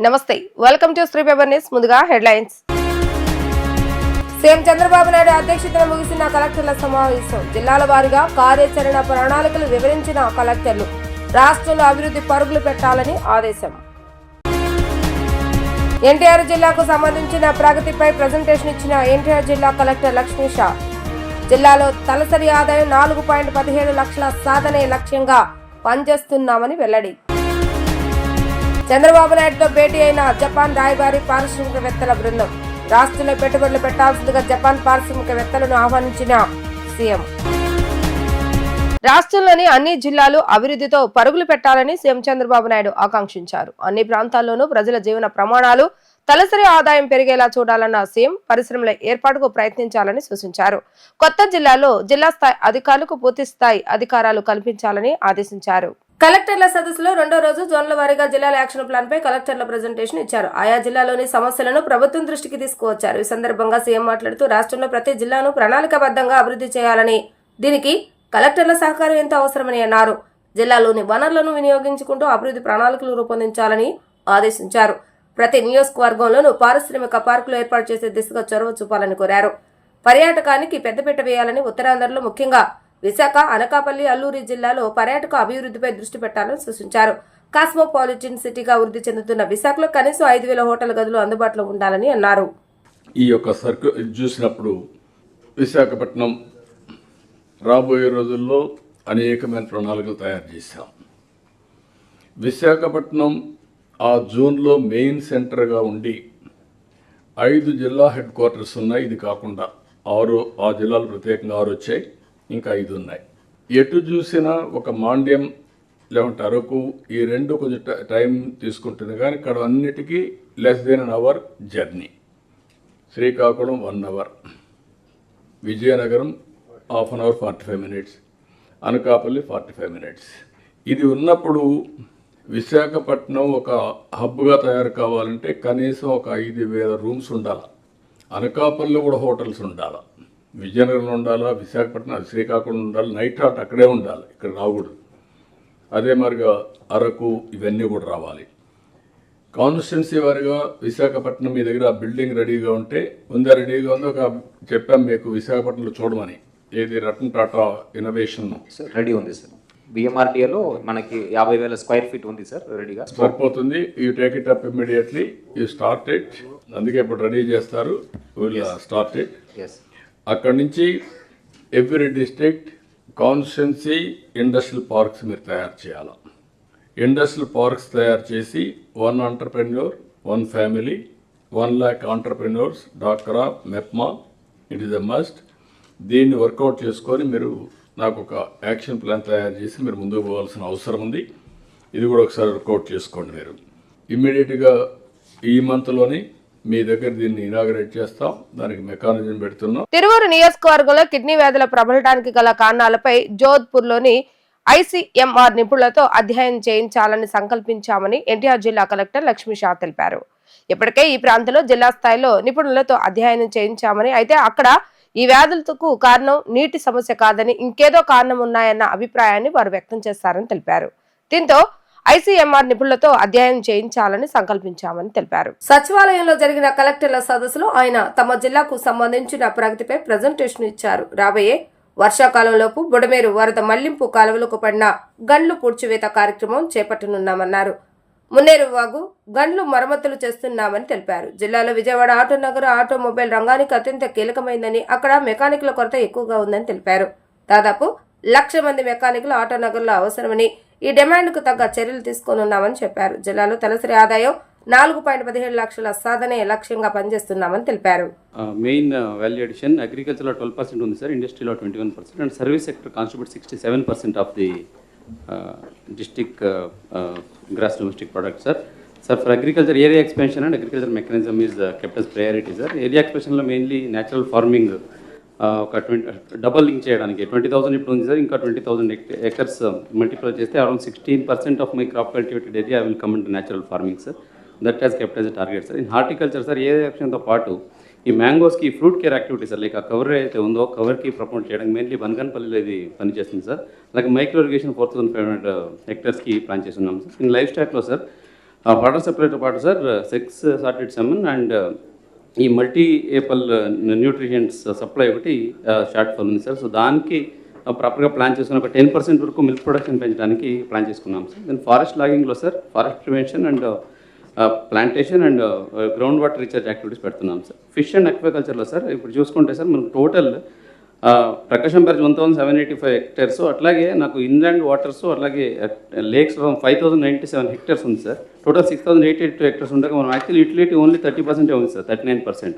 నమస్తే welcome to Sri paper news. ముందుగా headlines. CM Chandrababu Naidu అధ్యక్షతన ముగిసిన కలెక్టర్ల సమావేశం. జిల్లాల వారీగా కార్యాచరణ ప్రణాళికలు వివరించిన కలెక్టర్లు. రాష్ట్రంలో అభివృద్ధి పరుగులు పెట్టాలని ఆదేశం. ఎన్టీఆర్ జిల్లాకు సంబంధించిన ప్రగతిపై ప్రజెంటేషన్ ఇచ్చిన ఎన్టీఆర్ జిల్లా కలెక్టర్ లక్ష్మీషా. జిల్లాలో తలసరి ఆదాయం 4.17 లక్షల సాధనే లక్ష్యంగా పనిచేస్తున్నామని వెల్లడి. చంద్రబాబు నాయుడుతో భేటీ అయిన జపాన్ రాయబారి పారిశ్రామికవేత్తల బృందం. రాష్ట్రంలో పెట్టుబడులు పెట్టాల్సిందిగా జపాన్ పారిశ్రామికవేత్తలను ఆహ్వానించిన సీఎం. రాష్ట్రంలోని అన్ని జిల్లాలు అభివృద్ధితో పరుగులు పెట్టాలని సీఎం చంద్రబాబు నాయుడు ఆకాంక్షించారు. అన్ని ప్రాంతాల్లోనూ ప్రజల జీవన ప్రమాణాలు, తలసరి ఆదాయం పెరిగేలా చూడాలన్న సీఎం పరిశ్రమల ఏర్పాటుకు ప్రయత్నించాలని సూచించారు. కొత్త జిల్లాలో జిల్లా స్థాయి అధికారులకు పూర్తి స్థాయి అధికారాలు కల్పించాలని ఆదేశించారు. కలెక్టర్ల సదస్సులో రెండో రోజు జోన్ల వారీగా జిల్లాల యాక్షన్ ప్లాన్ పై కలెక్టర్ల ప్రజెంటేషన్ ఇచ్చారు. ఆయా జిల్లాలోని సమస్యలను ప్రభుత్వం దృష్టికి తీసుకువచ్చారు. ఈ సందర్భంగా సీఎం మాట్లాడుతూ రాష్ట్రంలో ప్రతి జిల్లాను ప్రణాళికాబద్ధంగా అభివృద్ధి చేయాలని, దీనికి కలెక్టర్ల సహకారం ఎంతో అవసరమని అన్నారు. జిల్లాలోని వనరులను వినియోగించుకుంటూ అభివృద్ధి ప్రణాళికలు రూపొందించాలని ఆదేశించారు. ప్రతి నియోజకవర్గంలోనూ పారిశ్రామిక పార్కులు ఏర్పాటు చేసే దిశగా చొరవ చూపాలని కోరారు. పర్యాటకానికి పెద్దపీట వేయాలని, ఉత్తరాంధ్రలో ముఖ్యంగా విశాఖ, అనకాపల్లి, అల్లూరి జిల్లాలో పర్యాటక అభివృద్ధిపై దృష్టి పెట్టాలని సూచించారు. కాస్మోపాలిటన్ సిటీగా వృద్ధి చెందుతున్న విశాఖలో కనీసం 5,000 హోటల్ గదులు అందుబాటులో ఉండాలని అన్నారు. ఈ యొక్క సర్కిల్ చూసినప్పుడు విశాఖపట్నం రాబోయే రోజుల్లో అనేకమైన ప్రణాళికలు తయారు చేశాం. విశాఖపట్నం ఆ జోన్లో మెయిన్ సెంటర్గా ఉండి 5 జిల్లా హెడ్ క్వార్టర్స్ ఉన్నాయి. ఇది కాకుండా 6 ఆ జిల్లాలు ప్రత్యేకంగా 6 వచ్చాయి, ఇంకా 5 ఉన్నాయి. ఎటు చూసినా ఒక మాండ్యం లేకుంటే అరకు, ఈ రెండు కొంచెం టైం తీసుకుంటుంది, కానీ ఇక్కడ అన్నిటికీ less than an hour journey. Srikakulam 1 hour, Vizianagaram ½ hour 45 minutes, Anakapalli 45 minutes. ఇది ఉన్నప్పుడు విశాఖపట్నం ఒక హబ్గా తయారు కావాలంటే కనీసం ఒక 5,000 రూమ్స్ ఉండాలి. అనకాపల్లిలో కూడా హోటల్స్ ఉండాలి, విజయనగరంలో ఉండాలా, విశాఖపట్నం, శ్రీకాకుళం ఉండాలి, నైట్ హాట్ అక్కడే ఉండాలి, ఇక్కడ రాకూడదు. అదే మరిగా అరకు, ఇవన్నీ కూడా రావాలి. కాన్స్టిట్యున్సీ వారిగా విశాఖపట్నం మీ దగ్గర బిల్డింగ్ రెడీగా ఉంటే రెడీగా ఉందో ఒక చెప్పాం మీకు విశాఖపట్నంలో చూడమని. ఏది రతన్ టాటా ఇన్నోవేషన్ రెడీ ఉంది సార్. బిఎంఆర్టీఏలో మనకి 50,000 స్క్వేర్ ఫీట్ ఉంది సార్, రెడీగా సరిపోతుంది. You take it up immediately, you start it. అందుకే ఇప్పుడు రెడీ చేస్తారు, విల్ స్టార్ట్ ఇట్. అక్కడి నుంచి every district constituency industrial parks మీరు తయారు చేయాలి. ఇండస్ట్రియల్ పార్క్స్ తయారు చేసి 1 ఎంటర్ప్రెన్యూర్ 1 ఫ్యామిలీ, 1 lakh ఆంటర్ప్రెన్యూర్స్, డాక్రా, MEPMA, it is a must. దీన్ని వర్కౌట్ చేసుకొని మీరు నాకు ఒక యాక్షన్ ప్లాన్ తయారు చేసి మీరు ముందుకు పోవాల్సిన అవసరం ఉంది. ఇది కూడా ఒకసారి వర్కౌట్ చేసుకోండి. మీరు ఇమ్మీడియట్గా ఈ మంత్లోని మీ దగ్గర దీన్ని ఇనాగరేట్ చేస్తాం, దానికి మెకానిజం పెడుతున్నాం. తిరువూరు నియోజకవర్గంలో కిడ్నీ వ్యాధుల ప్రబలడానికి గల కారణాలపై జోధ్పూర్లోని ఐసీఎంఆర్ నిపుణులతో అధ్యయనం చేయించాలని సంకల్పించామని ఎన్టీఆర్ జిల్లా కలెక్టర్ లక్ష్మీషా తెలిపారు. ఇప్పటికే ఈ ప్రాంతంలో జిల్లా స్థాయిలో నిపుణులతో అధ్యయనం చేయించామని, అయితే అక్కడ ఈ వ్యాధులకు కారణం నీటి సమస్య కాదని ఇంకేదో కారణం ఉన్నాయన్న అభిప్రాయాన్ని వారు వ్యక్తం చేస్తారని తెలిపారు. దీంతో ఐసీఎంఆర్ నిపుణులతో అధ్యయనం చేయించాలని సంకల్పించామని తెలిపారు. సచివాలయంలో జరిగిన కలెక్టర్ల సదస్సులో ఆయన తమ జిల్లాకు సంబంధించిన ప్రగతిపై ప్రజెంటేషన్ ఇచ్చారు. రాబోయే వర్షాకాలంలోపు బుడమేరు వరద మళ్లింపు కాలువలకు పడిన గండ్లు పూడ్చివేత కార్యక్రమం చేపట్టనున్నామన్నారు. మున్నేరు వాగు గండ్లు మరమ్మతులు చేస్తున్నామని తెలిపారు. జిల్లాలో విజయవాడ ఆటోనగర్ ఆటోమొబైల్ రంగానికి అత్యంత కీలకమైందని, అక్కడ మెకానికుల కొరత ఎక్కువగా ఉందని తెలిపారు. దాదాపు 1,00,000 మంది మెకానికులు ఆటోనగర్లో అవసరమని, ఈ డిమాండ్కు తగ్గ చర్యలు తీసుకోనున్నామని చెప్పారు. జిల్లాలో తలసరి ఆదాయం 4.17 లక్షల సాధనే లక్ష్యంగా పనిచేస్తున్నామని తెలిపారు. మెయిన్ వాల్యూ అడిషన్ అగ్రికల్చర్లో 12% ఉంది సార్, ఇండస్ట్రీలో 21% and service sector constitute 67% of the district gross domestic product, sir. Sir, for agriculture, area expansion and agriculture mechanism is kept as priority, sir. Area expansion lo mainly natural farming ఒక doubling చేయడానికి 20,000 ఇప్పుడు ఉంది sir, ఇంకా 20,000 acres multiply చేస్తే around 16% of my crop cultivated area will come into natural farming sir. That has kept as a target sir. In horticulture sir, area ఎక్స్పెన్షన్తో పాటు ఈ మ్యాంగోస్కి fruit care activity sir, like ఆ cover అయితే ఉందో కవర్కి promote చేయడానికి mainly బనగానపల్లిలో ఇది పనిచేస్తుంది సార్. అలాగే మైక్రో ఇరిగేషన్ 4,500 హెక్టర్స్కి ప్లాన్ చేస్తున్నాం సార్. ఇన్ లైఫ్ స్టాక్లో సార్ వాటర్ సప్లైతో పాటు సార్ 6 సార్టెడ్ సెమన్ అండ్ ఈ మల్టీ ఏపల్ న్యూట్రిషన్స్ సప్లై ఒకటి షార్ట్ ఫాల్ ఉంది సార్. సో దానికి ప్రాపర్గా ప్లాన్ చేసుకుని ఒక 10% వరకు మిల్క్ ప్రొడక్షన్ పెంచడానికి ప్లాన్ చేసుకున్నాం సార్. దెన్ ఫారెస్ట్ లాగింగ్లో sir forest prevention and plantation and ground water recharge activities పెడుతున్నాం సార్. ఫిష్ అండ్ అక్వాకల్చర్లో సార్ ఇప్పుడు చూసుకుంటే సార్ మనకు టోటల్ ప్రకాశం బ్యారేజ్ 1785 హెక్టర్స్, అట్లాగే నాకు ఇన్లాండ్ వాటర్స్ అట్లాగే లేక్స్ 5097 హెక్టర్స్ ఉంది సార్. టోటల్ 6082 హెక్టర్స్ ఉండగా మనం యాక్చువల్లీ యూటిలిటీ ఓన్లీ 30% ఉంది సార్, 39%.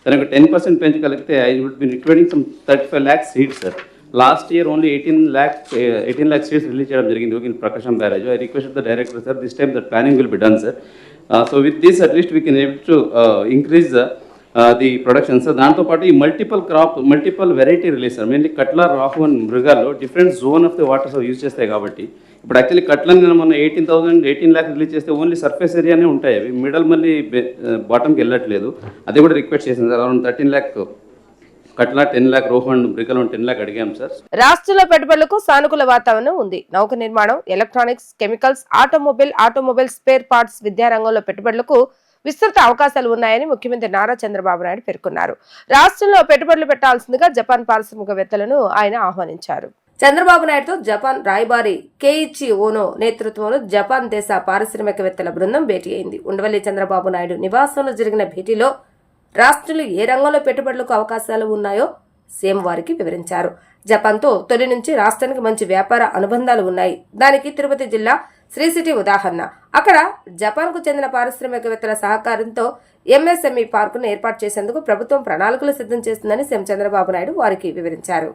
దానికి 10% పెంచగలిగితే I would be requiring some 35 lakhs seeds sir. Last year only 18 lakh seeds release చేయడం జరిగింది in Prakasam barrage. I request the director sir, this time that planning will be done sir. So with this at least we can able to increase the production sir. దాంతోపాటు ఈ multiple variety release sir. Mainly catla, rohu and మృగాల్లో different zone of the waters use చేస్తాయి కాబట్టి ఇప్పుడు actually కట్లని మనం 18 lakhs release చేస్తే only surface ఏరియానే ఉంటాయి, అవి మిడల్ మళ్ళీ బాటమ్కి వెళ్ళట్లేదు. అది కూడా రిక్వెస్ట్ చేసింది sir. Around 13 lakh Katla, 10 lakh rohu and మృగాలు 10 lakh అడిగాం సార్. రాష్ట్రంలో పెట్టుబడులకు సానుకూల వాతావరణం ఉంది. నౌక నిర్మాణం, electronics, chemicals, automobile spare parts, విద్యారంగంలో పెట్టుబడులకు విస్తృత అవకాశాలు ఉన్నాయని ముఖ్యమంత్రి నారా చంద్రబాబు నాయుడు పేర్కొన్నారు. రాష్ట్రంలో పెట్టుబడులు పెట్టాల్సిందిగా జపాన్ పారిశ్రామికవేత్తలను ఆయన ఆహ్వానించారు. చంద్రబాబు నాయుడుతో జపాన్ రాయబారి కేయిచి ఓనో నేతృత్వంలో జపాన్ దేశ పారిశ్రామికవేత్తల బృందం భేటీ అయింది. ఉండవల్లి చంద్రబాబు నాయుడు నివాసంలో జరిగిన భేటీలో రాష్ట్రంలో ఏ రంగంలో పెట్టుబడులకు అవకాశాలు ఉన్నాయో సీఎం వారికి వివరించారు. జపాన్తో తొలి నుంచి రాష్ట్రానికి మంచి వ్యాపార అనుబంధాలు ఉన్నాయి. దానికి తిరుపతి జిల్లా శ్రీ సిటీ ఉదాహరణ. అక్కడ జపాన్కు చెందిన పారిశ్రామికవేత్తల సహకారంతో ఎంఎస్ఎంఈ పార్కును ఏర్పాటు చేసేందుకు ప్రభుత్వం ప్రణాళికలు సిద్ధం చేస్తుందని సీఎం చంద్రబాబు నాయుడు వారికి వివరించారు.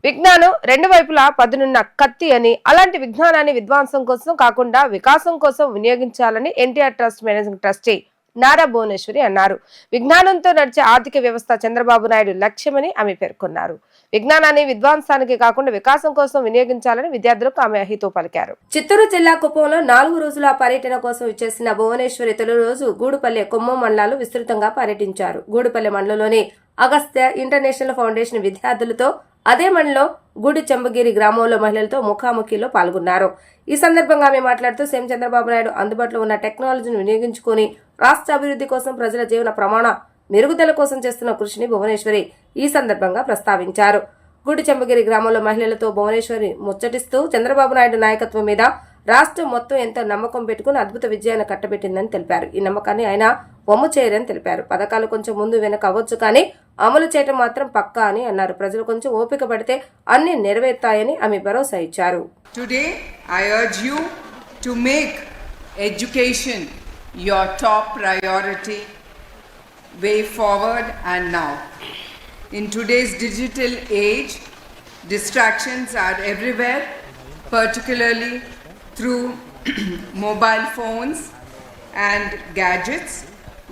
విజ్ఞానం రెండు వైపులా పదునున్న కత్తి అని, అలాంటి విజ్ఞానాన్ని విధ్వంసం కోసం కాకుండా వికాసం కోసం వినియోగించాలని NTR trust managing trustee Nara Bhuvaneswari అన్నారు. విజ్ఞానంతో నడిచే ఆర్థిక వ్యవస్థ చంద్రబాబు నాయుడు లక్ష్యమని ఆమె పేర్కొన్నారు. విజ్ఞానాన్ని విధ్వంసానికి కాకుండా వికాసం కోసం వినియోగించాలని విద్యార్థులకు ఆమె అహితో పలికారు. చిత్తూరు జిల్లా కుప్పంలో 4 రోజుల పర్యటన కోసం ఇచ్చేసిన భువనేశ్వరి తొలి రోజు గూడుపల్లె, కొమ్మం మండలాలు విస్తృతంగా పర్యటించారు. గూడుపల్లె మండలంలోని అగస్త్య ఇంటర్నేషనల్ ఫౌండేషన్ విద్యార్థులతో, అదే మండలం గుడి చెంబగిరి గ్రామంలో మహిళలతో ముఖాముఖిలో పాల్గొన్నారు. ఈ సందర్భంగా ఆమె మాట్లాడుతూ సీఎం చంద్రబాబు నాయుడు అందుబాటులో ఉన్న టెక్నాలజీని వినియోగించుకుని రాష్ట్ర అభివృద్ధి కోసం, ప్రజల జీవన ప్రమాణ మెరుగుదల కోసం చేస్తున్న కృషిని భువనేశ్వరి ఈ సందర్భంగా ప్రస్తావించారు. గుడి చెంబగిరి గ్రామంలో మహిళలతో భువనేశ్వరి ముచ్చటిస్తూ చంద్రబాబు నాయుడు నాయకత్వం మీద రాష్ట్రం మొత్తం ఎంతో నమ్మకం పెట్టుకుని అద్భుత విజయాన్ని కట్టబెట్టిందని తెలిపారు. ఈ నమ్మకాన్ని ఆయన వమ్ము చేయరని తెలిపారు. పథకాలు కొంచెం ముందు వెనక అవ్వచ్చు, కానీ అమలు చేయటం మాత్రం పక్కా అని అన్నారు. ప్రజలు కొంచెం ఓపిక పడితే అన్ని నెరవేరుతాయని ఆమె భరోసా ఇచ్చారు. Today I urge you to make education your top priority way forward and now. In today's digital age, distractions are everywhere, particularly through mobile phones and gadgets.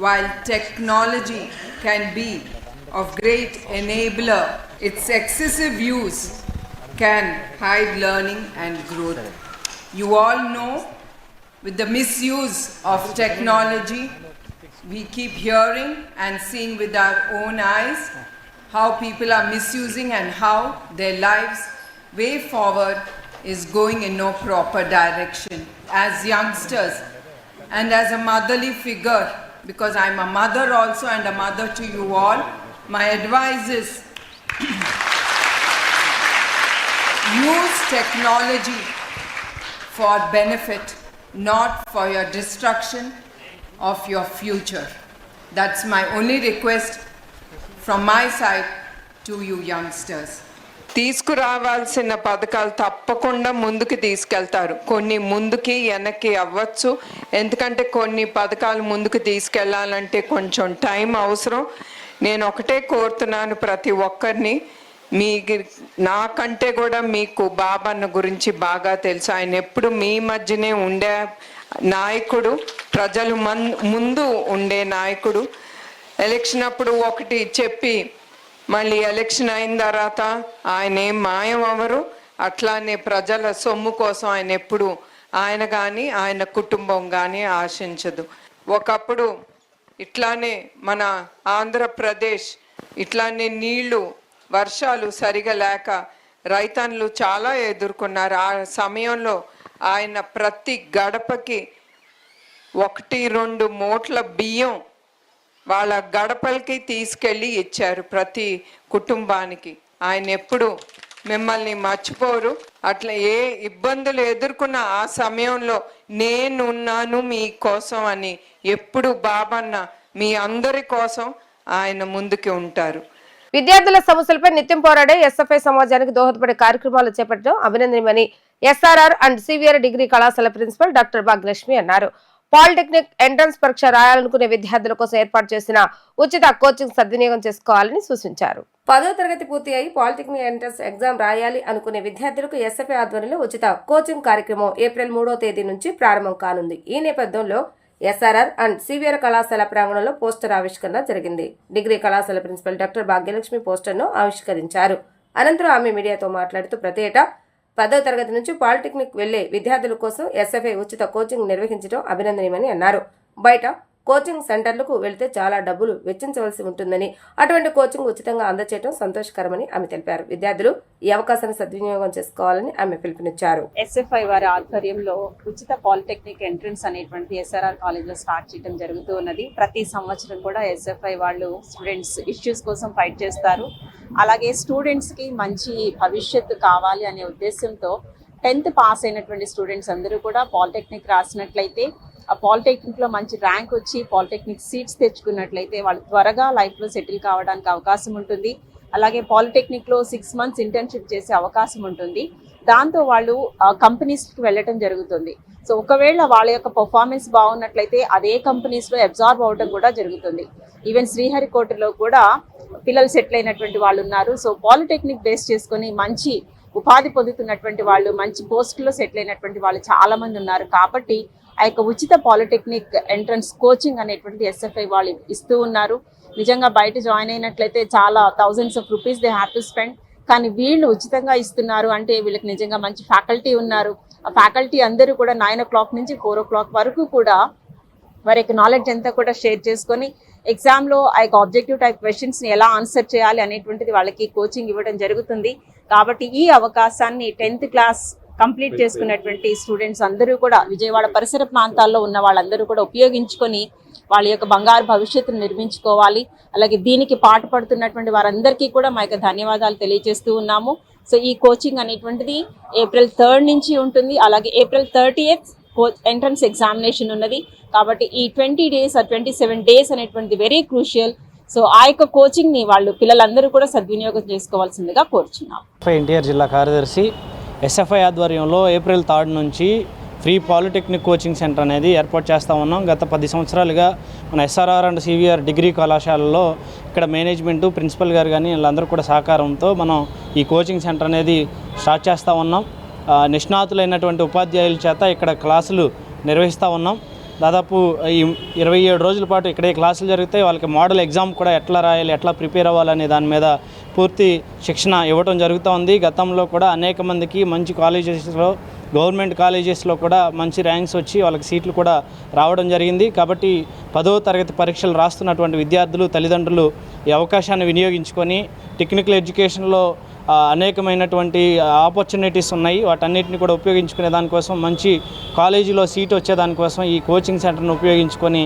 While technology can be of great enabler, its excessive use can hide learning and growth. You all know, with the misuse of technology, we keep hearing and seeing with our own eyes how people are misusing and how their lives way forward is going in no proper direction. As youngsters and as a motherly figure, because I'm a mother also and a mother to you all, my advice is use technology for benefit, not for your destruction of your future. That's my only request from my side to you youngsters. తీసుకురావాల్సిన పథకాలు తప్పకుండా ముందుకు తీసుకెళ్తారు. కొన్ని ముందుకి వెనక్కి అవ్వచ్చు, ఎందుకంటే కొన్ని పథకాలు ముందుకు తీసుకెళ్లాలంటే కొంచెం టైం అవసరం. నేను ఒకటే కోరుతున్నాను ప్రతి ఒక్కరిని, నాకంటే కూడా మీకు బాబన్న గురించి బాగా తెలుసు. ఆయన ఎప్పుడు మీ మధ్యనే ఉండే నాయకుడు, ప్రజలు ముందు ఉండే నాయకుడు. ఎలక్షన్ అప్పుడు ఒకటి చెప్పి మళ్ళీ ఎలక్షన్ అయిన తర్వాత ఆయన ఏం మాయం అవ్వరు. అట్లానే ప్రజల సొమ్ము కోసం ఆయన ఎప్పుడు, ఆయన కానీ ఆయన కుటుంబం కానీ ఆశించదు. ఒకప్పుడు ఇట్లానే మన ఆంధ్రప్రదేశ్ ఇట్లానే నీళ్లు, వర్షాలు సరిగా లేక రైతన్నులు చాలా ఎదుర్కొన్నారు. ఆ సమయంలో ఆయన ప్రతి గడపకి 1-2 మూటల బియ్యం వాళ్ళ గడపలకి తీసుకెళ్ళి ఇచ్చారు ప్రతి కుటుంబానికి. ఆయన ఎప్పుడు మిమ్మల్ని మర్చిపోరు. అట్లా ఏ ఇబ్బందులు ఎదుర్కొన్న ఆ సమయంలో నేనున్నాను మీకోసం అని ఎప్పుడు బాబన్న మీ అందరి కోసం ఆయన ముందుకు ఉంటారు. విద్యార్థుల సమస్యలపై నిత్యం పోరాడే ఎస్ఎఫ్ఐ సమాజానికి దోహదపడే కార్యక్రమాలు చేపట్టడం అభినందనమని ఎస్ఆర్ఆర్ అండ్ సివిఆర్ డిగ్రీ కళాశాల ప్రిన్సిపల్ డాక్టర్ భాగ్యలక్ష్మి అన్నారు. పాలిటెక్నిక్ ఎంట్రన్స్ పరీక్ష రాయాలనుకునే విద్యార్థుల కోసం ఏర్పాటు చేసిన ఉచిత కోచింగ్ సద్వినియోగం చేసుకోవాలని సూచించారు. 10వ తరగతి పూర్తి అయి పాలిటెక్నిక్ ఎంట్రన్స్ ఎగ్జామ్ రాయాలి అనుకునే విద్యార్థులకు ఎస్ఎఫ్ఐ ఆధ్వర్యంలో ఉచిత కోచింగ్ కార్యక్రమం ఏప్రిల్ 3వ తేదీ నుంచి ప్రారంభం కానుంది. ఈ నేపథ్యంలో ఎస్ఆర్ఆర్ అండ్ సివిఆర్ కళాశాల ప్రాంగణంలో పోస్టర్ ఆవిష్కరణ జరిగింది. డిగ్రీ కళాశాల ప్రిన్సిపల్ డాక్టర్ భాగ్యలక్ష్మి పోస్టర్ను ఆవిష్కరించారు. అనంతరం ఆమె మీడియాతో మాట్లాడుతూ ప్రతి ఏటా 10వ తరగతి నుంచి పాలిటెక్నిక్ వెళ్లే విద్యార్థుల కోసం ఎస్ఎఫ్ఐ ఉచిత కోచింగ్ నిర్వహించడం అభినందనీయమని అన్నారు. బయట కోచింగ్ సెంటర్లకు వెళ్తే చాలా డబ్బులు వెచ్చించవలసి ఉంటుందని, అటువంటి కోచింగ్ ఉచితంగా అందజేయడం సంతోషకరమని ఆమె తెలిపారు. విద్యార్థులు ఈ అవకాశాన్ని సద్వినియోగం చేసుకోవాలని ఆమె పిలుపునిచ్చారు. ఎస్ఎఫ్ఐ వారి ఆధ్వర్యంలో ఉచిత పాలిటెక్నిక్ ఎంట్రన్స్ అనేటువంటి ఎస్ఆర్ఆర్ కాలేజ్ లో స్టార్ట్ చేయడం జరుగుతూ ఉన్నది. ప్రతి సంవత్సరం కూడా ఎస్ఎఫ్ఐ వాళ్ళు స్టూడెంట్స్ ఇష్యూస్ కోసం ఫైట్ చేస్తారు. అలాగే స్టూడెంట్స్ కి మంచి భవిష్యత్తు కావాలి అనే ఉద్దేశంతో 10th పాస్ అయినటువంటి స్టూడెంట్స్ అందరూ కూడా పాలిటెక్నిక్ రాసినట్లయితే, ఆ పాలిటెక్నిక్ లో మంచి ర్యాంక్ వచ్చి పాలిటెక్నిక్ సీట్స్ తెచ్చుకున్నట్లయితే వాళ్ళు త్వరగా లైఫ్ లో సెటిల్ కావడానికి అవకాశం ఉంటుంది. అలాగే పాలిటెక్నిక్ లో 6 months ఇంటర్న్షిప్ చేసే అవకాశం ఉంటుంది. దాంతో వాళ్ళు కంపెనీస్కి వెళ్ళటం జరుగుతుంది. సో ఒకవేళ వాళ్ళ యొక్క పర్ఫార్మెన్స్ బాగున్నట్లయితే అదే కంపెనీస్ లో అబ్జార్బ్ అవడం కూడా జరుగుతుంది. ఈవెన్ శ్రీహరికోటలో కూడా పిల్లలు సెటిల్ అయినటువంటి వాళ్ళు ఉన్నారు. సో పాలిటెక్నిక్ బేస్ చేసుకొని మంచి ఉపాధి పొందుతున్నటువంటి వాళ్ళు, మంచి పోస్టులో సెటిల్ అయినటువంటి వాళ్ళు చాలా మంది ఉన్నారు. కాబట్టి ఆ యొక్క ఉచిత పాలిటెక్నిక్ ఎంట్రన్స్ కోచింగ్ అనేటువంటిది ఎస్ఎఫ్ఐ వాళ్ళు ఇస్తూ ఉన్నారు. నిజంగా బయట జాయిన్ అయినట్లయితే చాలా thousands of rupees they have to spend. కానీ వీళ్ళు ఉచితంగా ఇస్తున్నారు అంటే వీళ్ళకి నిజంగా మంచి ఫ్యాకల్టీ ఉన్నారు. ఆ ఫ్యాకల్టీ అందరూ కూడా 9 o'clock నుంచి 4 o'clock వరకు కూడా వారి యొక్క నాలెడ్జ్ అంతా కూడా షేర్ చేసుకొని ఎగ్జామ్లో ఆ యొక్క ఆబ్జెక్టివ్ టైప్ క్వశ్చన్స్ని ఎలా ఆన్సర్ చేయాలి అనేటువంటిది వాళ్ళకి కోచింగ్ ఇవ్వడం జరుగుతుంది. కాబట్టి ఈ అవకాశాన్ని 10th క్లాస్ కంప్లీట్ చేసుకున్నటువంటి స్టూడెంట్స్ అందరూ కూడా విజయవాడ పరిసర ప్రాంతాల్లో ఉన్న వాళ్ళందరూ కూడా ఉపయోగించుకొని వాళ్ళ యొక్క బంగారు భవిష్యత్తును నిర్మించుకోవాలి. అలాగే దీనికి పాటుపడుతున్నటువంటి వారందరికీ కూడా మా యొక్క ధన్యవాదాలు తెలియజేస్తూ ఉన్నాము. సో ఈ కోచింగ్ అనేటువంటిది ఏప్రిల్ 3rd నుంచి ఉంటుంది. అలాగే ఏప్రిల్ 30th ఎంట్రన్స్ ఎగ్జామినేషన్ ఉన్నది. కాబట్టి ఈ 20 days or 27 days అనేటువంటిది వెరీ క్రూషియల్. సో ఆ యొక్క కోచింగ్ని వాళ్ళు పిల్లలందరూ కూడా సద్వినియోగం చేసుకోవాల్సిందిగా కోరుచున్నాం. ఎన్టీఆర్ జిల్లా కార్యదర్శి ఎస్ఎఫ్ఐ ఆధ్వర్యంలో ఏప్రిల్ 3rd నుంచి ఫ్రీ పాలిటెక్నిక్ కోచింగ్ సెంటర్ అనేది ఏర్పాటు చేస్తూ ఉన్నాం. గత 10 సంవత్సరాలుగా మన ఎస్ఆర్ఆర్ అండ్ సివిఆర్ డిగ్రీ కళాశాలలో ఇక్కడ మేనేజ్మెంటు, ప్రిన్సిపల్ గారు కానీ వీళ్ళందరూ కూడా సహకారంతో మనం ఈ కోచింగ్ సెంటర్ అనేది స్టార్ట్ చేస్తూ ఉన్నాం. నిష్ణాతులైనటువంటి ఉపాధ్యాయుల చేత ఇక్కడ క్లాసులు నిర్వహిస్తూ ఉన్నాం. దాదాపు ఈ 27 రోజుల పాటు ఇక్కడే క్లాసులు జరుగుతాయి. వాళ్ళకి మోడల్ ఎగ్జామ్ కూడా ఎట్లా రాయాలి, ఎట్లా ప్రిపేర్ అవ్వాలనే దాని మీద పూర్తి శిక్షణ ఇవ్వడం జరుగుతూ ఉంది. గతంలో కూడా అనేక మందికి మంచి కాలేజెస్లో, గవర్నమెంట్ కాలేజెస్లో కూడా మంచి ర్యాంక్స్ వచ్చి వాళ్ళకి సీట్లు కూడా రావడం జరిగింది. కాబట్టి 10వ తరగతి పరీక్షలు రాస్తున్నటువంటి విద్యార్థులు, తల్లిదండ్రులు ఈ అవకాశాన్ని వినియోగించుకొని టెక్నికల్ ఎడ్యుకేషన్లో అనేకమైనటువంటి ఆపర్చునిటీస్ ఉన్నాయి. వాటన్నిటిని కూడా ఉపయోగించుకునే దానికోసం, మంచి కాలేజీలో సీట్ వచ్చేదానికోసం ఈ కోచింగ్ సెంటర్ను ఉపయోగించుకొని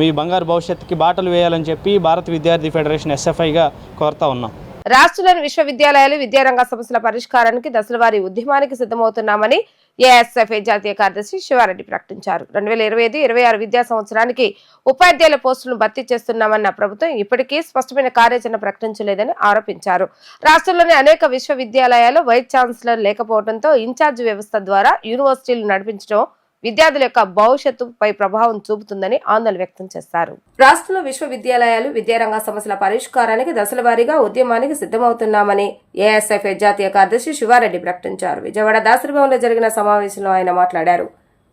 మీ బంగారు భవిష్యత్తుకి బాటలు వేయాలని చెప్పి భారత విద్యార్థి ఫెడరేషన్ ఎస్ఎఫ్ఐగా కోరుతా ఉన్నాం. రాష్ట్రంలోని విశ్వవిద్యాలయాలు విద్యారంగ సమస్యల పరిష్కారానికి దశలవారీ ఉద్యమానికి సిద్ధమవుతున్నామని ఏఎస్ఎఫ్ఐ జాతీయ కార్యదర్శి శివారెడ్డి ప్రకటించారు. 2025-26 విద్యా సంవత్సరానికి ఉపాధ్యాయుల పోస్టులను భర్తీ చేస్తున్నామన్న ప్రభుత్వం ఇప్పటికీ స్పష్టమైన కార్యాచరణ ప్రకటించలేదని ఆరోపించారు. రాష్ట్రంలోని అనేక విశ్వవిద్యాలయాలు వైస్ ఛాన్సలర్ లేకపోవడంతో ఇన్ఛార్జ్ వ్యవస్థ ద్వారా యూనివర్సిటీలు నడిపించడం విద్యార్థుల యొక్క భవిష్యత్తుపై ప్రభావం చూపుతుందని ఆందోళన వ్యక్తం చేశారు. రాష్ట్రంలో విశ్వవిద్యాలయాలు విద్యారంగ సమస్యల పరిష్కారానికి దశలవారీగా ఉద్యమానికి సిద్ధమవుతున్నామని ఏఎస్ఎఫ్ఐ జాతీయ కార్యదర్శి శివారెడ్డి ప్రకటించారు. విజయవాడ దాసరిభవన్లో జరిగిన సమావేశంలో ఆయన మాట్లాడారు.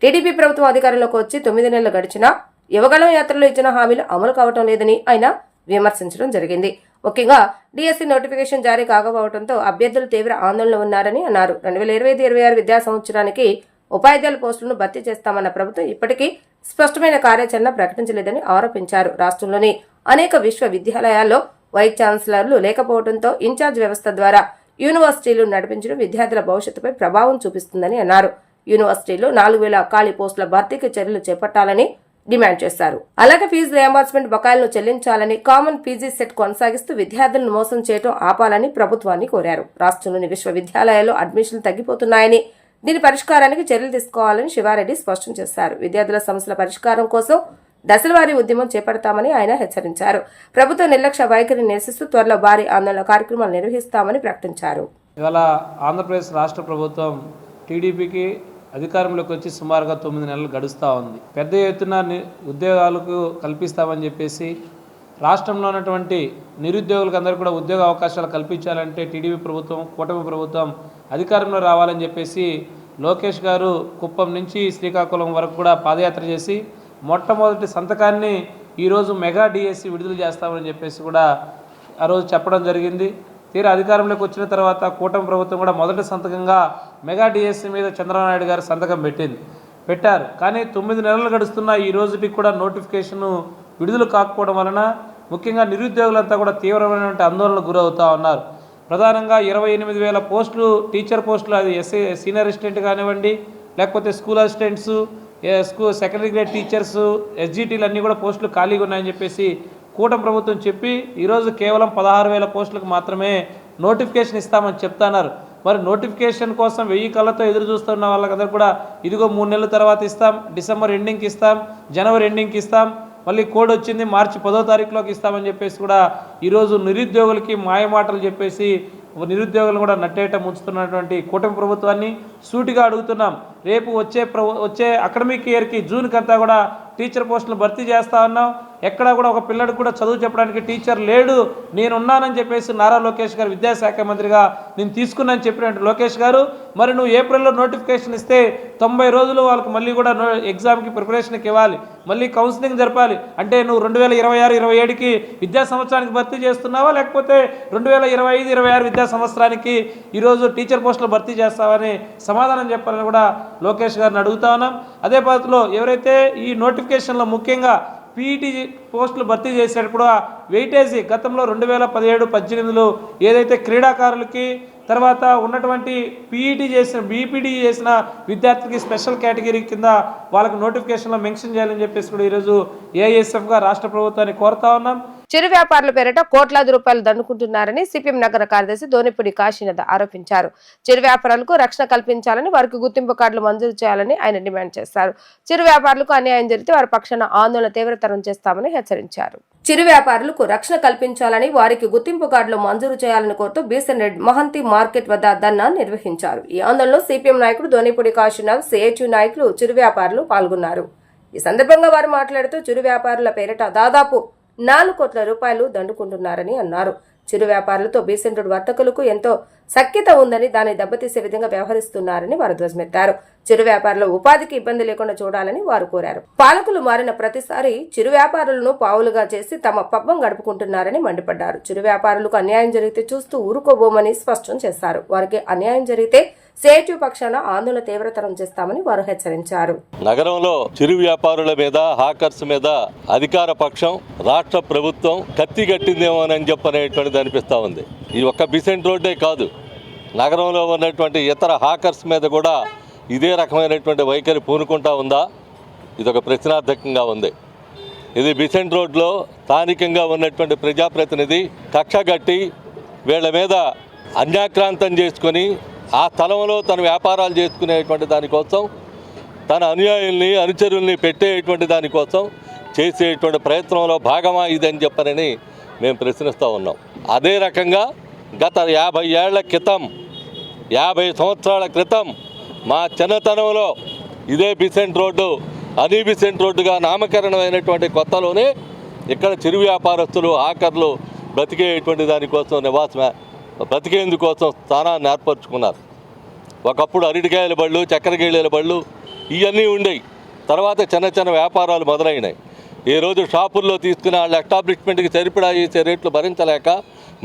టీడీపీ ప్రభుత్వం అధికారంలోకి వచ్చి 9 నెలలు గడిచినా యువగళం యాత్రలో ఇచ్చిన హామీలు అమలు కావటం లేదని ఆయన విమర్శించడం జరిగింది. ముఖ్యంగా డిఎస్సి నోటిఫికేషన్ జారీ కాకపోవడంతో అభ్యర్థులు తీవ్ర ఆందోళన ఉన్నారని అన్నారు. 2025-26 విద్యా సంవత్సరానికి ఉపాధ్యాయుల పోస్టులను భర్తీ చేస్తామన్న ప్రభుత్వం ఇప్పటికీ స్పష్టమైన కార్యాచరణ ప్రకటించలేదని ఆరోపించారు. రాష్ట్రంలోని అనేక విశ్వవిద్యాలయాల్లో వైస్ ఛాన్సలర్లు లేకపోవడంతో ఇన్ఛార్జ్ వ్యవస్థ ద్వారా యూనివర్సిటీలు నడిపించడం విద్యార్థుల భవిష్యత్తుపై ప్రభావం చూపిస్తుందని అన్నారు. యూనివర్సిటీల్లో 4000 ఖాళీ పోస్టుల భర్తీకి చర్యలు చేపట్టాలని డిమాండ్ చేశారు. అలాగే ఫీజు రియంబర్స్మెంట్ బకాయిలను చెల్లించాలని, కామన్ పీజీ సెట్ కొనసాగిస్తూ విద్యార్థులను మోసం చేయడం ఆపాలని ప్రభుత్వాన్ని కోరారు. రాష్ట్రంలోని విశ్వవిద్యాలయాల్లో అడ్మిషన్లు తగ్గిపోతున్నాయని, దీని పరిష్కారానికి చర్యలు తీసుకోవాలని శివారెడ్డి స్పష్టం చేశారు. విద్యార్థుల సమస్యల పరిష్కారం కోసం దశలవారీ ఉద్యమం చేపడతామని ఆయన హెచ్చరించారు. ప్రభుత్వ నిర్లక్ష్య వైఖరిని నిరసిస్తూ త్వరలో భారీ ఆందోళన కార్యక్రమాలు నిర్వహిస్తామని ప్రకటించారు. ఇవాళ ఆంధ్రప్రదేశ్ రాష్ట్ర ప్రభుత్వం టీడీపీకి అధికారంలోకి వచ్చి సుమారుగా 9 నెలలు గడుస్తూ ఉంది. పెద్ద ఎత్తున ఉద్యోగాలకు కల్పిస్తామని చెప్పేసి రాష్ట్రంలో ఉన్నటువంటి నిరుద్యోగులకు అందరూ కూడా ఉద్యోగ అవకాశాలు కల్పించాలంటే టీడీపీ ప్రభుత్వం, కూటమి ప్రభుత్వం అధికారంలో రావాలని చెప్పేసి లోకేష్ గారు కుప్పం నుంచి శ్రీకాకుళం వరకు కూడా పాదయాత్ర చేసి మొట్టమొదటి సంతకాన్ని ఈరోజు మెగా డిఎస్సి విడుదల చేస్తామని చెప్పేసి కూడా ఆ రోజు చెప్పడం జరిగింది. తీరా అధికారంలోకి వచ్చిన తర్వాత కూటమి ప్రభుత్వం కూడా మొదటి సంతకంగా మెగా డిఎస్సి మీద చంద్రబాబు నాయుడు గారు సంతకం పెట్టారు. కానీ 9 నెలలు గడుస్తున్న ఈ రోజుకి కూడా నోటిఫికేషన్ విడుదల కాకపోవడం వలన ముఖ్యంగా నిరుద్యోగులంతా కూడా తీవ్రమైనటువంటి ఆందోళనకు గురవుతూ ఉన్నారు. ప్రధానంగా 28,000 పోస్టులు, టీచర్ పోస్టులు, అది సీనియర్ అసిస్టెంట్ కానివ్వండి, లేకపోతే school assistants, secondary grade teachers, ఎస్జిటీలు అన్నీ కూడా పోస్టులు ఖాళీగా ఉన్నాయని చెప్పేసి కూటమి ప్రభుత్వం చెప్పి ఈరోజు కేవలం 16,000 పోస్టులకు మాత్రమే నోటిఫికేషన్ ఇస్తామని చెప్తున్నారు. మరి నోటిఫికేషన్ కోసం 1000 కళ్ళతో ఎదురు చూస్తున్న వాళ్ళకందరూ కూడా ఇదిగో 3 నెలల తర్వాత ఇస్తాం, డిసెంబర్ ఎండింగ్కి ఇస్తాం, జనవరి ఎండింగ్కి ఇస్తాం, మళ్ళీ కోడ్ వచ్చింది మార్చి 10వ తారీఖులోకి ఇస్తామని చెప్పేసి కూడా ఈరోజు నిరుద్యోగులకి మాయమాటలు చెప్పేసి నిరుద్యోగులను కూడా నట్టేట ముంచుతున్నటువంటి కూటమి ప్రభుత్వాన్ని సూటిగా అడుగుతున్నాం. రేపు వచ్చే అకాడమిక్ ఇయర్కి జూన్కంతా కూడా టీచర్ పోస్టులు భర్తీ చేస్తా ఉన్నాం. ఎక్కడా కూడా ఒక పిల్లడికి కూడా చదువు చెప్పడానికి టీచర్ లేడు, నేనున్నానని చెప్పేసి నారా లోకేష్ గారు విద్యాశాఖ మంత్రిగా నేను తీసుకున్నానని చెప్పినట్టు లోకేష్ గారు, మరి నువ్వు ఏప్రిల్లో నోటిఫికేషన్ ఇస్తే 90 రోజులు వాళ్ళకి మళ్ళీ కూడా ఎగ్జామ్కి ప్రిపరేషన్కి ఇవ్వాలి, మళ్ళీ కౌన్సిలింగ్ జరపాలి. అంటే నువ్వు 2026-27కి విద్యా సంవత్సరానికి భర్తీ చేస్తున్నావా, లేకపోతే 2025-26 విద్యా సంవత్సరానికి ఈరోజు టీచర్ పోస్టులు భర్తీ చేస్తావని సమాధానం చెప్పాలని కూడా లోకేష్ గారిని అడుగుతా ఉన్నాం. అదే పద్ధతిలో ఎవరైతే ఈ నోటిఫికేషన్లో ముఖ్యంగా పీఈటీ పోస్టులు భర్తీ చేసేటప్పుడు వెయిటేజీ గతంలో 2017-18లో ఏదైతే క్రీడాకారులకి తర్వాత ఉన్నటువంటి బీపీడీ చేసిన విద్యార్థికి స్పెషల్ కేటగిరీ కింద వాళ్ళకి నోటిఫికేషన్లో మెన్షన్ చేయాలని చెప్పేసి కూడా ఈరోజు ఏఐఎస్ఎఫ్గా రాష్ట్ర ప్రభుత్వాన్ని కోరుతా ఉన్నాం. చిరు వ్యాపారుల పేరిట కోట్లాది రూపాయలు దండుకుంటున్నారని సిపిఎం నగర కార్యదర్శి దోనిపూడి కాశీనాథ్ ఆరోపించారు. చిరు వ్యాపారులకు రక్షణ కల్పించాలని, వారికి గుర్తింపు కార్డులు మంజూరు చేయాలని ఆయన డిమాండ్ చేశారు. చిరు వ్యాపారులకు అన్యాయం జరిగితే వారి పక్షాన ఆందోళన తీవ్రతరం చేస్తామని హెచ్చరించారు. చిరు వ్యాపారులకు రక్షణ కల్పించాలని, వారికి గుర్తింపు కార్డులు మంజూరు చేయాలని కోరుతూ బీసెన్ రెడ్డి మహంతి మార్కెట్ వద్ద ధర్నా నిర్వహించారు. ఈ ఆందోళనలో సిపిఎం నాయకుడు దోనిపూడి కాశీనాథ్, సిఐటియు నాయకులు, చిరు వ్యాపారులు పాల్గొన్నారు. ఈ సందర్భంగా వారు మాట్లాడుతూ చిరు వ్యాపారుల పేరిట దాదాపు 4 కోట్ల రూపాయలు దండుకుంటున్నారని అన్నారు. చిరు వ్యాపారులతో బీసెన్ రోడ్ వర్తకులకు ఎంతో సఖ్యత ఉందని, దాన్ని దెబ్బతీసే విధంగా వ్యవహరిస్తున్నారని వారు ధ్వజమెత్తారు. చిరు వ్యాపారుల ఉపాధికి ఇబ్బంది లేకుండా చూడాలని వారు కోరారు. పాలకులు మారిన ప్రతిసారి చిరు వ్యాపారులను పావులుగా చేసి తమ పబ్బం గడుపుకుంటున్నారని మండిపడ్డారు. చిరు వ్యాపారులకు అన్యాయం జరిగితే చూస్తూ ఊరుకోబోమని స్పష్టం చేశారు. వారికి అన్యాయం జరిగితే సిఐటియు పక్షాన ఆందోళన తీవ్రతరం చేస్తామని వారు హెచ్చరించారు. నగరంలో చిరు వ్యాపారుల మీద, హాకర్స్ మీద అధికార పక్షం, రాష్ట్ర ప్రభుత్వం కత్తి కట్టిందేమోనని చెప్పనేటువంటిది అనిపిస్తా ఉంది. ఈ ఒక్క బిసెంట్ రోడ్డే కాదు, నగరంలో ఉన్నటువంటి ఇతర హాకర్స్ మీద కూడా ఇదే రకమైనటువంటి వైఖరి పూనుకుంటా ఉందా? ఇదొక ప్రశ్నార్థకంగా ఉంది. ఇది బిసెంట్ రోడ్లో స్థానికంగా ఉన్నటువంటి ప్రజాప్రతినిధి కక్షగట్టి వీళ్ళ మీద అన్యాక్రాంతం చేసుకొని ఆ స్థలంలో తన వ్యాపారాలు చేసుకునేటువంటి దానికోసం, తన అనుయాయుల్ని, అనుచరుల్ని పెట్టేటువంటి దానికోసం చేసేటువంటి ప్రయత్నంలో భాగమా ఇదని చెప్పనని మేము ప్రశ్నిస్తూ ఉన్నాం. అదే రకంగా గత 50 ఏళ్ల క్రితం, 50 సంవత్సరాల క్రితం మా చిన్నతనంలో ఇదే బిసెంట్ రోడ్డు అనీ బిసెంట్ రోడ్డుగా నామకరణం అయినటువంటి కొత్తలోనే ఇక్కడ చిరు వ్యాపారస్తులు, ఆకర్లు బ్రతికేటువంటి దానికోసం బ్రతికేందుకోసం స్థానాన్ని ఏర్పరచుకున్నారు. ఒకప్పుడు అరటికాయల బళ్ళు, చక్కెరకేళీల బళ్ళు ఇవన్నీ ఉండేవి. తర్వాత చిన్న చిన్న వ్యాపారాలు మొదలైనాయి. ఈరోజు షాపుల్లో తీసుకుని వాళ్ళ ఎస్టాబ్లిష్మెంట్కి సరిపడా చేసే రేట్లు భరించలేక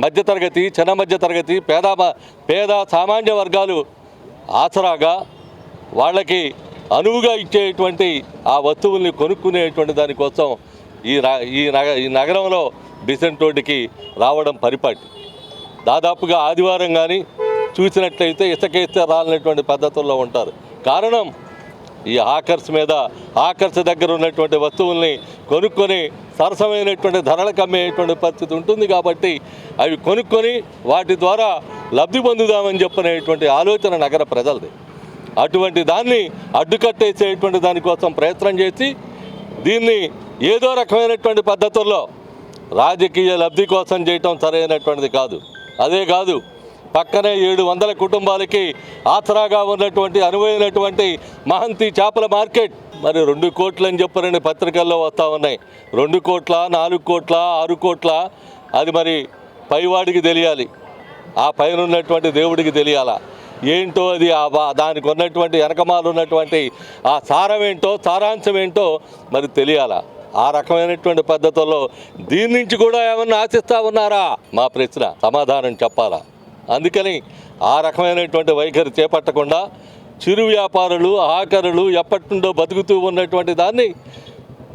మధ్యతరగతి, చిన్న మధ్యతరగతి, పేద సామాన్య వర్గాలు ఆసరాగా వాళ్ళకి అనువుగా ఇచ్చేటువంటి ఆ వస్తువుల్ని కొనుక్కునేటువంటి దానికోసం ఈ నగరంలో బిసెంట్ రోడ్డుకి రావడం పరిపాటి. దాదాపుగా ఆదివారం కానీ చూసినట్లయితే ఇసుకేస్తే రాలనేటువంటి పద్ధతుల్లో ఉంటారు. కారణం ఈ హాకర్స్ మీద హాకర్స్ దగ్గర ఉన్నటువంటి వస్తువుల్ని కొనుక్కొని సరసమైనటువంటి ధరలకు అమ్మేటువంటి పరిస్థితి ఉంటుంది కాబట్టి అవి కొనుక్కొని వాటి ద్వారా లబ్ధి పొందుదామని చెప్పనేటువంటి ఆలోచన నగర ప్రజలది. అటువంటి దాన్ని అడ్డుకట్టేసేటువంటి దానికోసం ప్రయత్నం చేసి దీన్ని ఏదో రకమైనటువంటి పద్ధతుల్లో రాజకీయ లబ్ధి కోసం చేయటం సరైనటువంటిది కాదు. అదే కాదు, పక్కనే 700 కుటుంబాలకి ఆసరాగా ఉన్నటువంటి అనువైనటువంటి మహంతి చేపల మార్కెట్ మరి 2 కోట్లు అని చెప్పరని పత్రికల్లో వస్తూ ఉన్నాయి. 2 కోట్ల 4 కోట్ల 6 కోట్ల అది మరి పైవాడికి తెలియాలి, ఆ పైన ఉన్నటువంటి దేవుడికి తెలియాలా ఏంటో అది దానికి ఉన్నటువంటి వెనకమాలు ఉన్నటువంటి ఆ సారం ఏంటో సారాంశం ఏంటో మరి తెలియాలా. ఆ రకమైనటువంటి పద్ధతుల్లో దీని నుంచి కూడా ఏమన్నా ఆశిస్తూ ఉన్నారా మా ప్రశ్న సమాధానం చెప్పాలా. అందుకని ఆ రకమైనటువంటి వైఖరి చేపట్టకుండా చిరు వ్యాపారులు హాకరులు ఎప్పటి నుండో బతుకుతూ ఉన్నటువంటి దాన్ని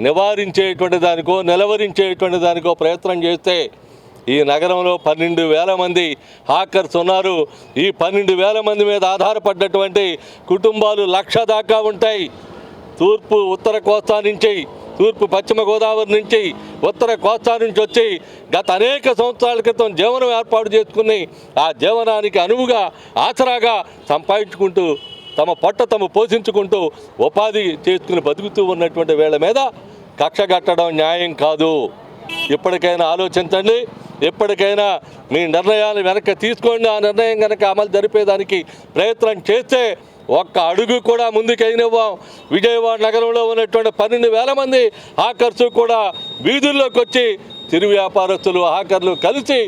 నివారించేటువంటి దానికో నిలవరించేటువంటి దానికో ప్రయత్నం చేస్తే ఈ నగరంలో 12,000 మంది హాకర్స్ ఉన్నారు. ఈ 12,000 మంది మీద ఆధారపడ్డటువంటి కుటుంబాలు 1,00,000 దాకా ఉంటాయి. తూర్పు ఉత్తర కోస్తా నుంచి, తూర్పు పశ్చిమ గోదావరి నుంచి, ఉత్తర కోస్తా నుంచి వచ్చి గత అనేక సంవత్సరాల క్రితం జీవనం ఏర్పాటు చేసుకుని ఆ జీవనానికి అనువుగా ఆసరాగా సంపాదించుకుంటూ తమ పొట్ట తమ పోషించుకుంటూ ఉపాధి చేసుకుని బతుకుతూ ఉన్నటువంటి వీళ్ళ మీద కక్ష కట్టడం న్యాయం కాదు. ఇప్పటికైనా ఆలోచించండి, ఎప్పటికైనా మీ నిర్ణయాలు వెనక్కి తీసుకోండి. ఆ నిర్ణయం కనుక అమలు జరిపేదానికి ప్రయత్నం చేస్తే ఒక్క అడుగు కూడా ముందుకైనవ్వం. విజయవాడ నగరంలో ఉన్నటువంటి 12,000 మంది హాకర్స్ కూడా వీధుల్లోకి వచ్చి చిరు వ్యాపారస్తులు హాకర్లు కలిసి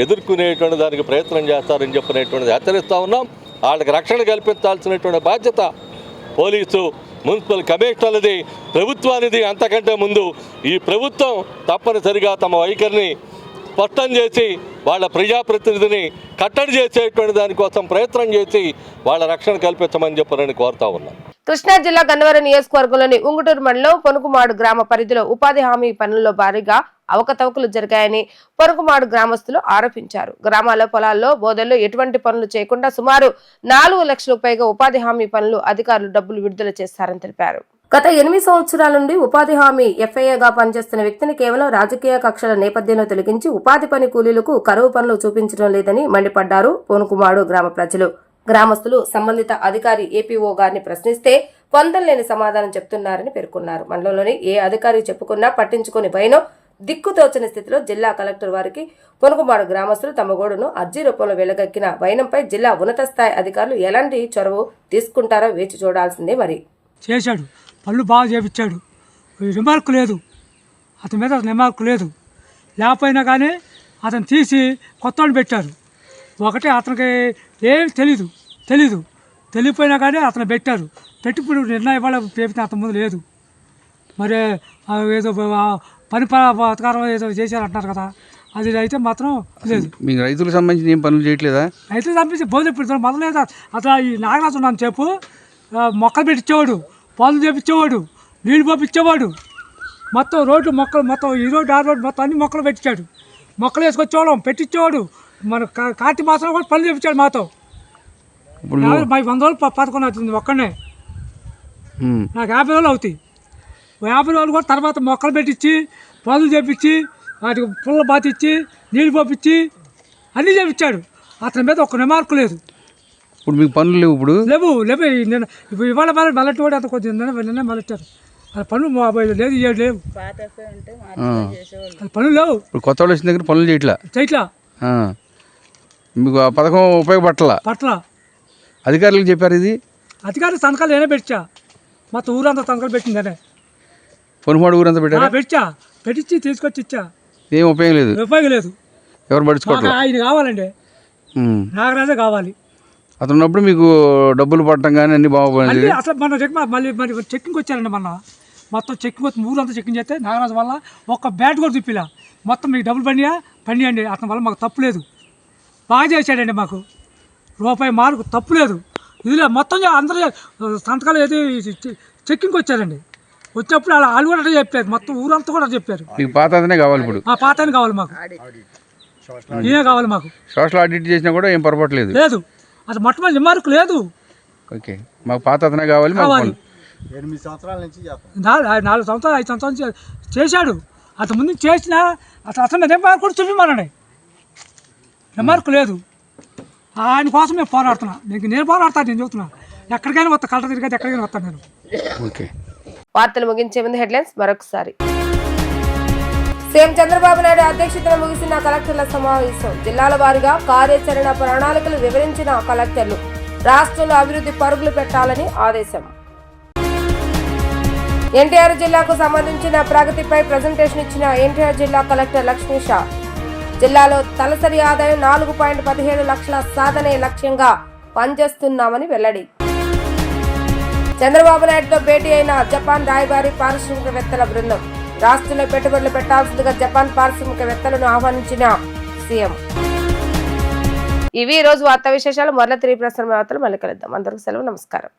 ఎదుర్కొనేటువంటి దానికి ప్రయత్నం చేస్తారని చెప్పినటువంటిది హెచ్చరిస్తూ ఉన్నాం. వాళ్ళకి రక్షణ కల్పించాల్సినటువంటి బాధ్యత పోలీసు మున్సిపల్ కమిషనర్లది, ప్రభుత్వానిది. అంతకంటే ముందు ఈ ప్రభుత్వం తప్పనిసరిగా తమ వైఖరిని స్పష్టం చేసి వాళ్ళ ప్రజాప్రతినిధిని కట్టడి చేసేటువంటి దానికోసం ప్రయత్నం చేసి వాళ్ళ రక్షణ కల్పించమని చెప్పారని కోరుతా ఉన్నాం. కృష్ణా జిల్లా గన్నవరం నియోజకవర్గంలోని ఉంగుటూరు మండలం పొనుకుమాడు గ్రామ పరిధిలో ఉపాధి హామీ పనుల్లో భారీగా అవకతవకలు జరిగాయని పొనుకుమాడు గ్రామస్తులు ఆరోపించారు. గ్రామాల పొలాల్లో బోదల్లో ఎటువంటి పనులు చేయకుండా సుమారు 4 లక్షలకు పైగా ఉపాధి హామీ పనులు అధికారులు డబ్బులు విడుదల చేశారని తెలిపారు. గత 8 సంవత్సరాల నుండి ఉపాధి హామీ ఎఫ్ఐఏగా పనిచేస్తున్న వ్యక్తిని కేవలం రాజకీయ కక్షల నేపథ్యంలో తొలగించి ఉపాధి పని కూలీలకు కరువు పనులు చూపించడం లేదని మండిపడ్డారు పొనుకుమాడు గ్రామ ప్రజలు. గ్రామస్తులు సంబంధిత అధికారి ఏపీఓ గారిని ప్రశ్నిస్తే పొందలేని సమాధానం చెప్తున్నారని పేర్కొన్నారు. మండలంలోని ఏ అధికారి చెప్పుకున్నా పట్టించుకుని భయనో దిక్కుతోచని స్థితిలో జిల్లా కలెక్టర్ వారికి పొనుకుమాడు గ్రామస్తులు తమ గోడును అర్జీ రూపంలో వెలగక్కిన వైనంపై జిల్లా ఉన్నత స్థాయి అధికారులు ఎలాంటి చొరవ తీసుకుంటారో వేచి చూడాల్సిందే. మరి చేశాడు, పనులు బాగా చేపించాడు, రిమార్క్ లేదు, అతని మీద రిమార్క్ లేదు. లేకపోయినా కానీ అతను తీసి కొత్త వాళ్ళు పెట్టారు. ఒకటే అతనికి ఏం తెలియపోయినా కానీ అతను పెట్టారు. పెట్టి ఇప్పుడు నిర్ణయం ఇవ్వాలి పేపితే అతని ముందు లేదు. మరి ఏదో పని పథకారం ఏదో చేశారంటున్నారు కదా, అది అయితే మాత్రం లేదు. మీకు రైతులకు సంబంధించి ఏం పనులు చేయట్లేదా? రైతులకు సంబంధించి బోధ ఇప్పుడు మొదలైతే అసలు ఈ నాగరాజు ఉన్నాను చెప్పు, మొక్కలు పెట్టించేవాడు, పనులు చేపించేవాడు, నీళ్ళు పంపించేవాడు, మొత్తం రోడ్డు మొక్కలు మొత్తం ఈ రోడ్డు ఆ రోడ్డు మొత్తం అన్ని మొక్కలు పెట్టించాడు. మొక్కలు వేసుకొచ్చేవాళ్ళం, పెట్టించేవాడు. మన కార్తీక మాసంలో కూడా పనులు చేపించాడు మాతో. 100 రోజులు పథకం అవుతుంది ఒక్కనే, నాకు 50 రోజులు అవుతాయి. 50 రోజులు కూడా తర్వాత మొక్కలు పెట్టించి పనులు చేపించి వాటికి పుల్ల బాతిచ్చి నీళ్ళు పంపించి అన్నీ చేపించాడు. అతని మీద ఒక రిమార్క్ లేదు. ఇప్పుడు మీకు పనులు లేవు? ఇప్పుడు లేవు. నేను ఇప్పుడు ఇవాళ మళ్ళీ కూడా అంత కొంచెం నిన్న మళ్ళొచ్చారు. అది పనులు లేదు, ఏడు లేవు, అది పనులు లేవు. ఇప్పుడు కొత్త వాళ్ళు వచ్చిన దగ్గర పనులు చేయట్లా. మీకు ఆ పథకం ఉపయోగపట్ల అధికారులకు చెప్పారు. ఇది అధికారులు సంతకాలు నేనే పెట్టా, మొత్తం ఊరంతా సంతకాలు పెట్టిందనే. పొనుకుమాడు ఊరంతా పెట్టించి తీసుకొచ్చి ఇచ్చా. ఏం ఉపయోగం లేదు. ఎవరు పడుచుకోవట్లేదు. ఆయన కావాలండి, నాగరాజే కావాలి. అతను ఉన్నప్పుడు మీకు డబ్బులు పడటం కానీ అన్ని బాగుపడింది. అసలు మళ్ళీ చెక్కింగ్ వచ్చారండి. మొత్తం చెక్కింగ్ వచ్చి ఊరంతా చెక్కింగ్ చేస్తే నాగరాజు వల్ల ఒక్క బ్యాట్ కూడా తిప్పిలా. మొత్తం మీకు డబ్బులు పండియండి. అతని వల్ల మాకు తప్పు లేదు, బాగా చేశాడండి. మాకు రూపాయి మార్కు తప్పు లేదు. ఇదిలే మొత్తం అందరూ సంతకాలు ఏది చెక్కింగ్ వచ్చారండి. వచ్చినప్పుడు వాళ్ళు కూడా చెప్పారు, మొత్తం ఊరంతా కూడా చెప్పారు. మీకు పాత అతనే కావాలి. ఇప్పుడు పాత కావాలి మాకు, ఈయన కావాలి మాకు. సోషల్ ఆడిట్ చేసినా కూడా ఏం పొరపాటు లేదు. అది మొట్టమొదటి రిమార్క్ లేదు. ఓకే, మాకు పాత అతనే కావాలి. 8 సంవత్సరాల నుంచి చేస్తాను. 4 సంవత్సరాలు 5 సంవత్సరాల నుంచి చేశాడు. అతను ముందు చేసిన అతను రిమార్క్ కూడా చూపిమన్నాడు. రిమార్క్ లేదు. ఆయన కోసం మేము పోరాడుతున్నా. నేను పోరాడతాను. నేను చెబుతున్నా, ఎక్కడికైనా వస్తా, కలర్ తిరిగి ఎక్కడికైనా వస్తాను నేను. ఓకే. వార్తలు ముగించే ముందు హెడ్లైన్స్ మరొకసారి. సీఎం చంద్రబాబు నాయుడు అధ్యక్షతన ముగిసిన కలెక్టర్ల సమావేశం. జిల్లాల వారీగా కార్యాచరణ ప్రణాళికలు వివరించిన కలెక్టర్లు. రాష్ట్రంలో అభివృద్ధి పరుగులు పెట్టాలని ఆదేశం. ఎన్టీఆర్ జిల్లాకు సంబంధించిన ప్రగతిపై ప్రజెంటేషన్ ఇచ్చిన ఎన్టీఆర్ జిల్లా కలెక్టర్ లక్ష్మీ షా. జిల్లాలో తలసరి ఆదాయం 4.17 లక్షల సాధనే లక్ష్యంగా పనిచేస్తున్నామని వెల్లడి. చంద్రబాబు నాయుడుతో భేటీ అయిన జపాన్ రాయబారి పారిశ్రామికవేత్తల బృందం. రాష్ట్రంలో పెట్టుబడులు పెట్టాల్సిందిగా జపాన్ పారిశ్రామికవేత్తలను ఆహ్వానించిన సీఎం. ఇవి ఈ రోజు వార్తా విశేషాలు. మరల తిరిగి ప్రసారం వార్తలు మళ్ళీ కలుద్దాం. అందరికీ సెలవు. నమస్కారం.